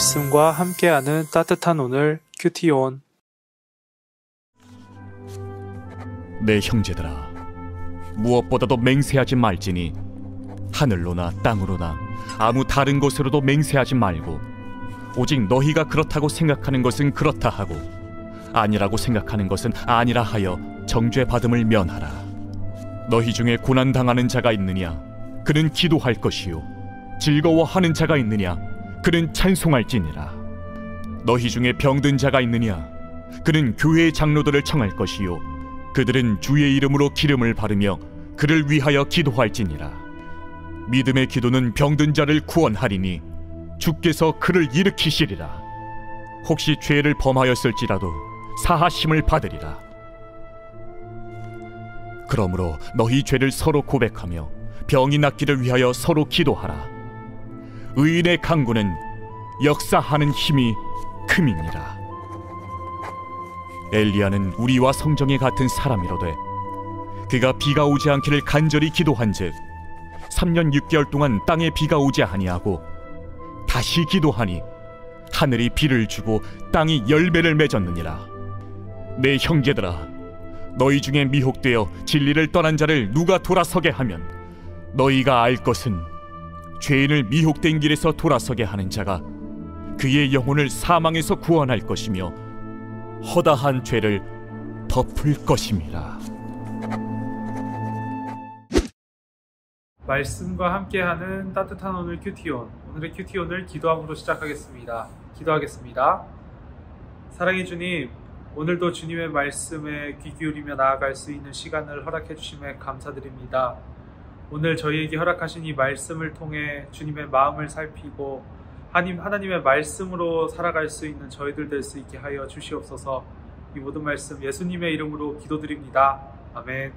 말씀과 함께하는 따뜻한 오늘 큐티온. 내 형제들아, 무엇보다도 맹세하지 말지니 하늘로나 땅으로나 아무 다른 곳으로도 맹세하지 말고 오직 너희가 그렇다고 생각하는 것은 그렇다 하고 아니라고 생각하는 것은 아니라 하여 정죄받음을 면하라. 너희 중에 고난당하는 자가 있느냐? 그는 기도할 것이요 즐거워하는 자가 있느냐? 그는 찬송할지니라. 너희 중에 병든 자가 있느냐? 그는 교회의 장로들을 청할 것이요 그들은 주의 이름으로 기름을 바르며 그를 위하여 기도할지니라. 믿음의 기도는 병든 자를 구원하리니 주께서 그를 일으키시리라. 혹시 죄를 범하였을지라도 사하심을 받으리라. 그러므로 너희 죄를 서로 고백하며 병이 낫기를 위하여 서로 기도하라. 의인의 강구는 역사하는 힘이 큼이니라. 엘리야는 우리와 성정이 같은 사람이로되 그가 비가 오지 않기를 간절히 기도한즉 3년 6개월 동안 땅에 비가 오지 아니하고 다시 기도하니 하늘이 비를 주고 땅이 열매를 맺었느니라. 내 형제들아, 너희 중에 미혹되어 진리를 떠난 자를 누가 돌아서게 하면 너희가 알 것은 죄인을 미혹된 길에서 돌아서게 하는 자가 그의 영혼을 사망에서 구원할 것이며 허다한 죄를 덮을 것임이라. 말씀과 함께하는 따뜻한 오늘 큐티온. 오늘의 큐티온을 기도함으로 시작하겠습니다. 기도하겠습니다. 사랑의 주님, 오늘도 주님의 말씀에 귀 기울이며 나아갈 수 있는 시간을 허락해 주심에 감사드립니다. 오늘 저희에게 허락하신 이 말씀을 통해 주님의 마음을 살피고 하나님의 말씀으로 살아갈 수 있는 저희들 될 수 있게 하여 주시옵소서. 이 모든 말씀 예수님의 이름으로 기도드립니다. 아멘.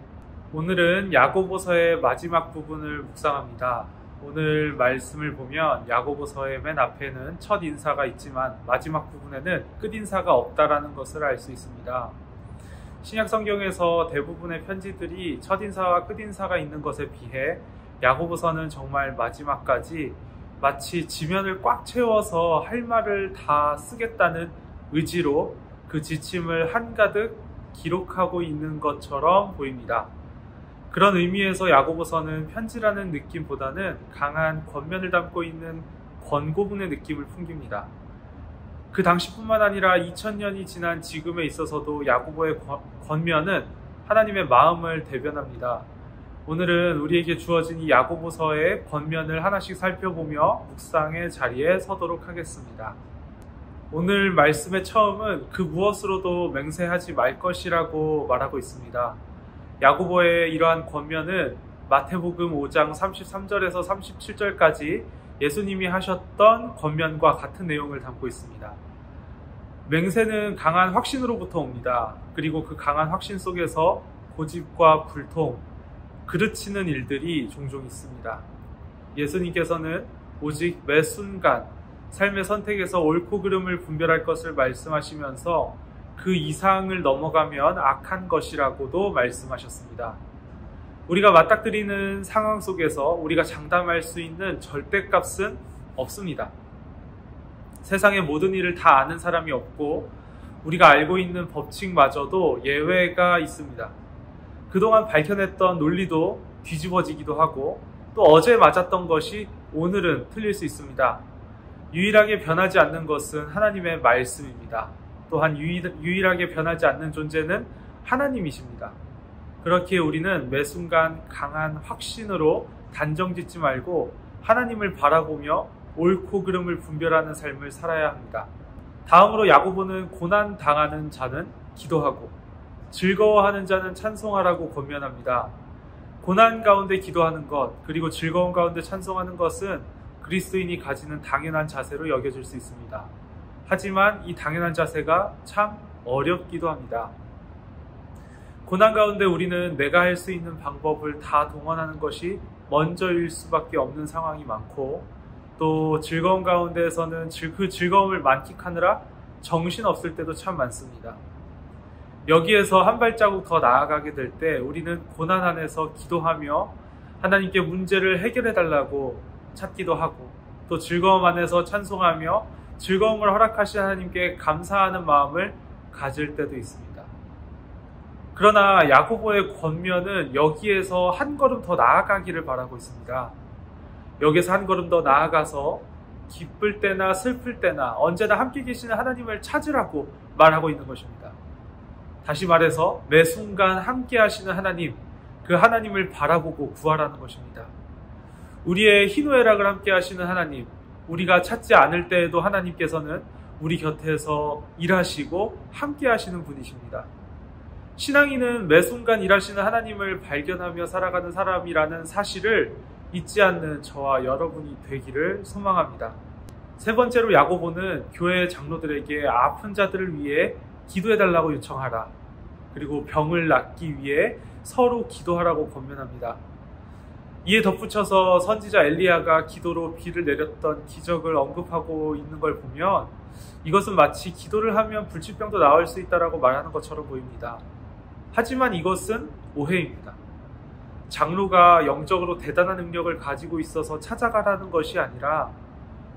오늘은 야고보서의 마지막 부분을 묵상합니다. 오늘 말씀을 보면 야고보서의 맨 앞에는 첫 인사가 있지만 마지막 부분에는 끝 인사가 없다라는 것을 알 수 있습니다. 신약 성경에서 대부분의 편지들이 첫 인사와 끝 인사가 있는 것에 비해 야고보서는 정말 마지막까지 마치 지면을 꽉 채워서 할 말을 다 쓰겠다는 의지로 그 지침을 한가득 기록하고 있는 것처럼 보입니다. 그런 의미에서 야고보서는 편지라는 느낌보다는 강한 권면을 담고 있는 권고문의 느낌을 풍깁니다. 그 당시뿐만 아니라 2000년이 지난 지금에 있어서도 야고보의 권면은 하나님의 마음을 대변합니다. 오늘은 우리에게 주어진 이 야고보서의 권면을 하나씩 살펴보며 묵상의 자리에 서도록 하겠습니다. 오늘 말씀의 처음은 그 무엇으로도 맹세하지 말 것이라고 말하고 있습니다. 야고보의 이러한 권면은 마태복음 5장 33절에서 37절까지 예수님이 하셨던 권면과 같은 내용을 담고 있습니다. 맹세는 강한 확신으로부터 옵니다. 그리고 그 강한 확신 속에서 고집과 불통, 그르치는 일들이 종종 있습니다. 예수님께서는 오직 매 순간 삶의 선택에서 옳고 그름을 분별할 것을 말씀하시면서 그 이상을 넘어가면 악한 것이라고도 말씀하셨습니다. 우리가 맞닥뜨리는 상황 속에서 우리가 장담할 수 있는 절대값은 없습니다. 세상의 모든 일을 다 아는 사람이 없고 우리가 알고 있는 법칙마저도 예외가 있습니다. 그동안 밝혀냈던 논리도 뒤집어지기도 하고 또 어제 맞았던 것이 오늘은 틀릴 수 있습니다. 유일하게 변하지 않는 것은 하나님의 말씀입니다. 또한 유일하게 변하지 않는 존재는 하나님이십니다. 그렇기에 우리는 매 순간 강한 확신으로 단정짓지 말고 하나님을 바라보며 옳고 그름을 분별하는 삶을 살아야 합니다. 다음으로 야고보는 고난당하는 자는 기도하고 즐거워하는 자는 찬송하라고 권면합니다. 고난 가운데 기도하는 것, 그리고 즐거운 가운데 찬송하는 것은 그리스도인이 가지는 당연한 자세로 여겨질 수 있습니다. 하지만 이 당연한 자세가 참 어렵기도 합니다. 고난 가운데 우리는 내가 할 수 있는 방법을 다 동원하는 것이 먼저일 수밖에 없는 상황이 많고, 또 즐거운 가운데에서는 그 즐거움을 만끽하느라 정신없을 때도 참 많습니다. 여기에서 한 발자국 더 나아가게 될 때 우리는 고난 안에서 기도하며 하나님께 문제를 해결해 달라고 찾기도 하고, 또 즐거움 안에서 찬송하며 즐거움을 허락하신 하나님께 감사하는 마음을 가질 때도 있습니다. 그러나 야고보의 권면은 여기에서 한 걸음 더 나아가기를 바라고 있습니다. 여기서 한 걸음 더 나아가서 기쁠 때나 슬플 때나 언제나 함께 계시는 하나님을 찾으라고 말하고 있는 것입니다. 다시 말해서 매 순간 함께 하시는 하나님, 그 하나님을 바라보고 구하라는 것입니다. 우리의 희노애락을 함께 하시는 하나님, 우리가 찾지 않을 때에도 하나님께서는 우리 곁에서 일하시고 함께 하시는 분이십니다. 신앙인은 매 순간 일하시는 하나님을 발견하며 살아가는 사람이라는 사실을 잊지 않는 저와 여러분이 되기를 소망합니다. 세 번째로 야고보는 교회 장로들에게 아픈 자들을 위해 기도해달라고 요청하라, 그리고 병을 낫기 위해 서로 기도하라고 권면합니다. 이에 덧붙여서 선지자 엘리야가 기도로 비를 내렸던 기적을 언급하고 있는 걸 보면 이것은 마치 기도를 하면 불치병도 나을 수 있다라고 말하는 것처럼 보입니다. 하지만 이것은 오해입니다. 장로가 영적으로 대단한 능력을 가지고 있어서 찾아가라는 것이 아니라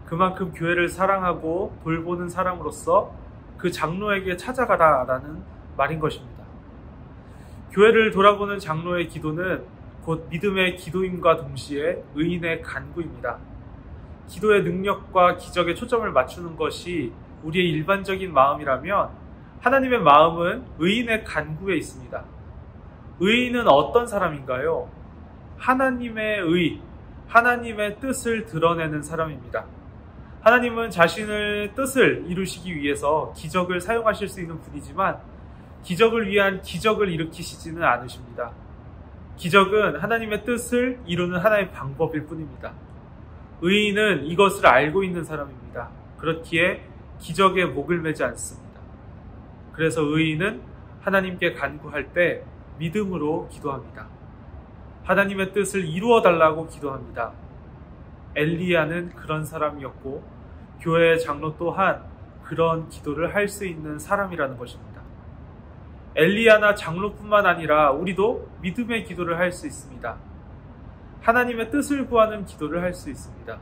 그만큼 교회를 사랑하고 돌보는 사람으로서 그 장로에게 찾아가라라는 말인 것입니다. 교회를 돌아보는 장로의 기도는 곧 믿음의 기도임과 동시에 의인의 간구입니다. 기도의 능력과 기적에 초점을 맞추는 것이 우리의 일반적인 마음이라면 하나님의 마음은 의인의 간구에 있습니다. 의인은 어떤 사람인가요? 하나님의 의, 하나님의 뜻을 드러내는 사람입니다. 하나님은 자신의 뜻을 이루시기 위해서 기적을 사용하실 수 있는 분이지만 기적을 위한 기적을 일으키시지는 않으십니다. 기적은 하나님의 뜻을 이루는 하나의 방법일 뿐입니다. 의인은 이것을 알고 있는 사람입니다. 그렇기에 기적에 목을 매지 않습니다. 그래서 의인은 하나님께 간구할 때 믿음으로 기도합니다. 하나님의 뜻을 이루어 달라고 기도합니다. 엘리야는 그런 사람이었고 교회의 장로 또한 그런 기도를 할 수 있는 사람이라는 것입니다. 엘리야나 장로뿐만 아니라 우리도 믿음의 기도를 할 수 있습니다. 하나님의 뜻을 구하는 기도를 할 수 있습니다.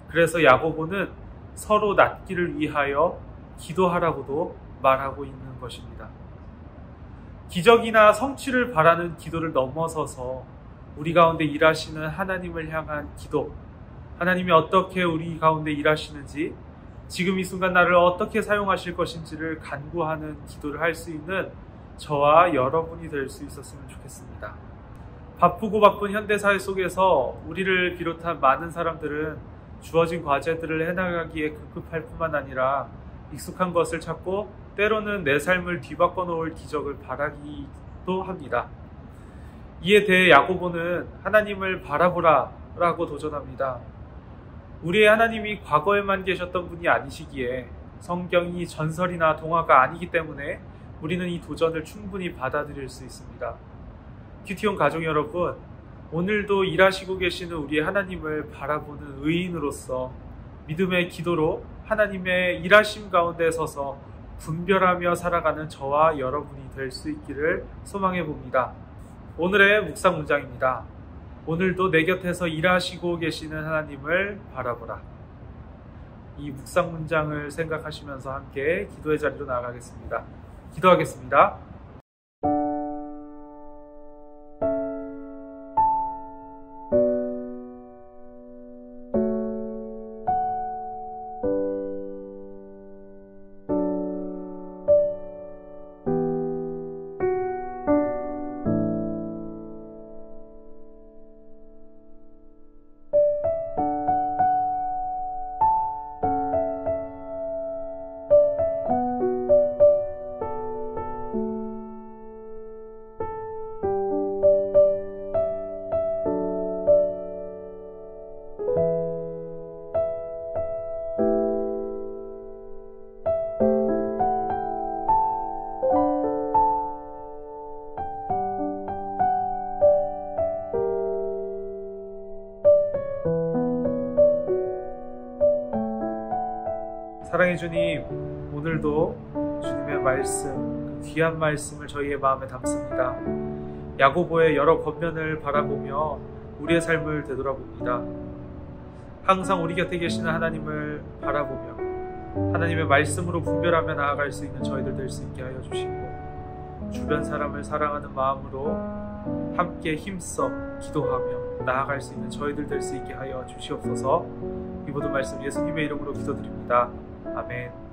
그래서 야고보는 서로 낫기를 위하여 기도하라고도 말하고 있는 것입니다. 기적이나 성취를 바라는 기도를 넘어서서 우리 가운데 일하시는 하나님을 향한 기도, 하나님이 어떻게 우리 가운데 일하시는지, 지금 이 순간 나를 어떻게 사용하실 것인지를 간구하는 기도를 할 수 있는 저와 여러분이 될 수 있었으면 좋겠습니다. 바쁘고 바쁜 현대사회 속에서 우리를 비롯한 많은 사람들은 주어진 과제들을 해나가기에 급급할 뿐만 아니라 익숙한 것을 찾고 때로는 내 삶을 뒤바꿔 놓을 기적을 바라기도 합니다. 이에 대해 야고보는 하나님을 바라보라 라고 도전합니다. 우리의 하나님이 과거에만 계셨던 분이 아니시기에 성경이 전설이나 동화가 아니기 때문에 우리는 이 도전을 충분히 받아들일 수 있습니다. 큐티온 가족 여러분, 오늘도 일하시고 계시는 우리의 하나님을 바라보는 의인으로서 믿음의 기도로 하나님의 일하심 가운데 서서 분별하며 살아가는 저와 여러분이 될 수 있기를 소망해 봅니다. 오늘의 묵상 문장입니다. 오늘도 내 곁에서 일하시고 계시는 하나님을 바라보라. 이 묵상 문장을 생각하시면서 함께 기도의 자리로 나아가겠습니다. 기도하겠습니다. 사랑의 주님, 오늘도 주님의 말씀, 그 귀한 말씀을 저희의 마음에 담습니다. 야고보의 여러 권면을 바라보며 우리의 삶을 되돌아봅니다. 항상 우리 곁에 계시는 하나님을 바라보며 하나님의 말씀으로 분별하며 나아갈 수 있는 저희들 될 수 있게 하여 주시고, 주변 사람을 사랑하는 마음으로 함께 힘써 기도하며 나아갈 수 있는 저희들 될 수 있게 하여 주시옵소서. 이 모든 말씀 예수님의 이름으로 기도드립니다. 아멘.